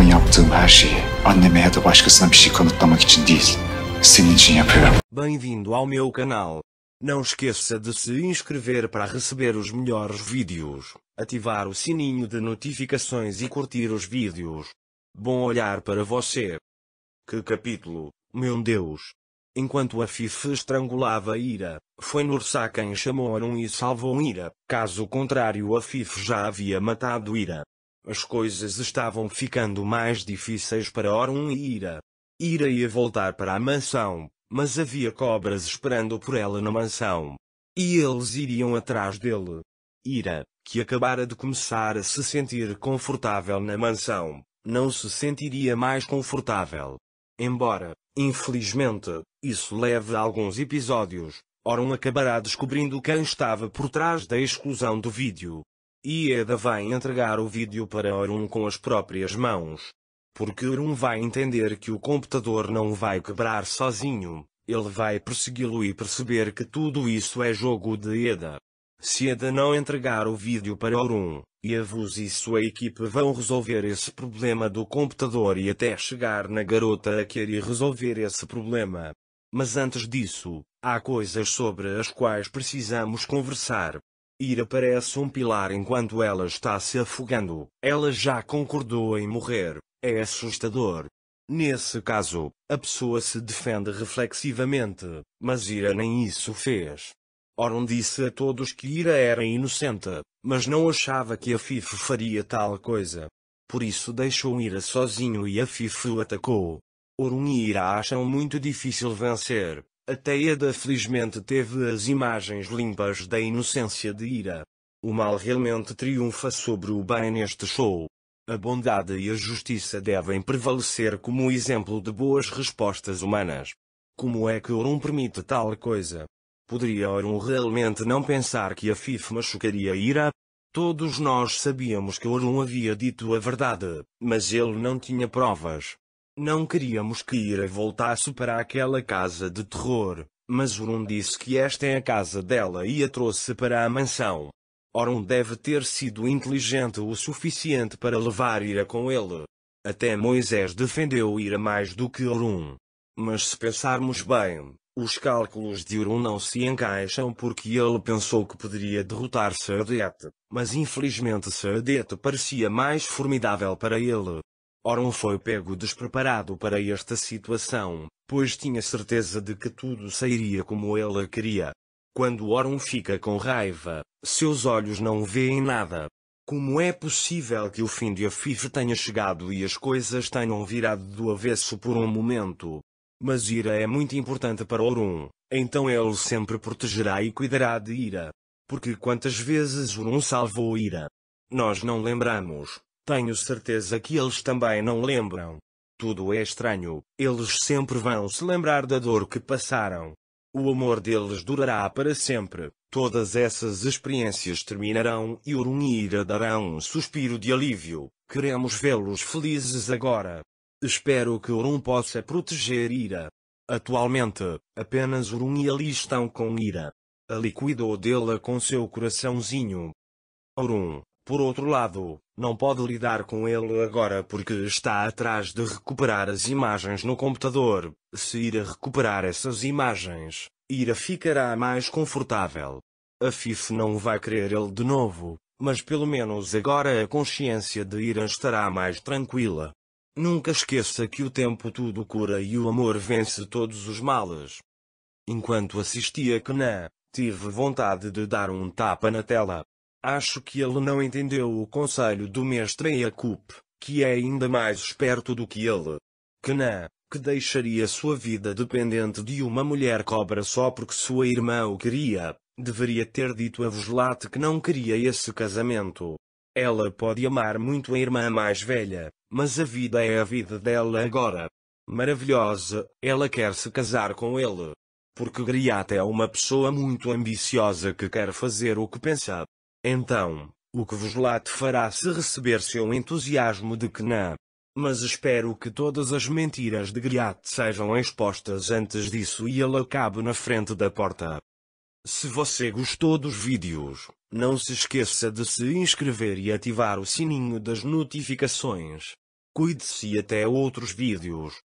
an yaptığım her şeyi anneme ya da başkasına bir şey kanıtlamak için değil, senin için yapıyorum. Bem-vindo ao meu canal. Não esqueça de se inscrever para receber os melhores vídeos, ativar o sininho de notificações e curtir os vídeos. Bom olhar para você. Que capítulo, meu Deus! Enquanto Afif estrangulava Ira, foi Nursa quem chamou Orun e salvou Ira. Caso contrário, Afif já havia matado Ira. As coisas estavam ficando mais difíceis para Orun e Ira. Ira ia voltar para a mansão, mas havia cobras esperando por ela na mansão. E eles iriam atrás dele. Ira, que acabara de começar a se sentir confortável na mansão, não se sentiria mais confortável. Embora, infelizmente, isso leve a alguns episódios, Orun acabará descobrindo quem estava por trás da exclusão do vídeo. Ieda vai entregar o vídeo para Orun com as próprias mãos. Porque Orun vai entender que o computador não vai quebrar sozinho, ele vai persegui-lo e perceber que tudo isso é jogo de Eda. Se Eda não entregar o vídeo para Orun, Yavuz e sua equipe vão resolver esse problema do computador e até chegar na garota a querer resolver esse problema. Mas antes disso, há coisas sobre as quais precisamos conversar. Ira parece um pilar enquanto ela está se afogando. Ela já concordou em morrer. É assustador. Nesse caso, a pessoa se defende reflexivamente, mas Ira nem isso fez. Orun disse a todos que Ira era inocente, mas não achava que Afif faria tal coisa. Por isso deixou Ira sozinho e Afif o atacou. Orun e Ira acham muito difícil vencer. Até Eda felizmente teve as imagens limpas da inocência de Ira. O mal realmente triunfa sobre o bem neste show. A bondade e a justiça devem prevalecer como exemplo de boas respostas humanas. Como é que Orun permite tal coisa? Poderia Orun realmente não pensar que Afif machucaria Ira? Todos nós sabíamos que Orun havia dito a verdade, mas ele não tinha provas. Não queríamos que Ira voltasse para aquela casa de terror, mas Orun disse que esta é a casa dela e a trouxe para a mansão. Orun deve ter sido inteligente o suficiente para levar Ira com ele. Até Moisés defendeu Ira mais do que Orun. Mas se pensarmos bem, os cálculos de Orun não se encaixam porque ele pensou que poderia derrotar Sadet, mas infelizmente Sadet parecia mais formidável para ele. Orun foi pego despreparado para esta situação, pois tinha certeza de que tudo sairia como ele queria. Quando Orun fica com raiva, seus olhos não veem nada. Como é possível que o fim de Afif tenha chegado e as coisas tenham virado do avesso por um momento? Mas Ira é muito importante para Orun, então ele sempre protegerá e cuidará de Ira. Porque quantas vezes Orun salvou Ira? Nós não lembramos. Tenho certeza que eles também não lembram. Tudo é estranho, eles sempre vão se lembrar da dor que passaram. O amor deles durará para sempre, todas essas experiências terminarão e Orun e Ira darão um suspiro de alívio. Queremos vê-los felizes agora. Espero que Orun possa proteger Ira. Atualmente, apenas Orun e Ali estão com Ira. Ali cuidou dela com seu coraçãozinho. Orun, por outro lado, não pode lidar com ele agora porque está atrás de recuperar as imagens no computador. Se Ira recuperar essas imagens, Ira ficará mais confortável. Afif não vai querer ele de novo, mas pelo menos agora a consciência de Ira estará mais tranquila. Nunca esqueça que o tempo tudo cura e o amor vence todos os males. Enquanto assistia Kenan, tive vontade de dar um tapa na tela. Acho que ele não entendeu o conselho do mestre Yakup, que é ainda mais esperto do que ele. Kenan, que deixaria sua vida dependente de uma mulher cobra só porque sua irmã o queria, deveria ter dito a Voslat que não queria esse casamento. Ela pode amar muito a irmã mais velha, mas a vida é a vida dela agora. Maravilhosa, ela quer se casar com ele. Porque Griat é uma pessoa muito ambiciosa que quer fazer o que pensa. Então, o que Voslat fará se receber seu entusiasmo de Kenan? Mas espero que todas as mentiras de Griat sejam expostas antes disso e ele acabe na frente da porta. Se você gostou dos vídeos, não se esqueça de se inscrever e ativar o sininho das notificações. Cuide-se e até outros vídeos.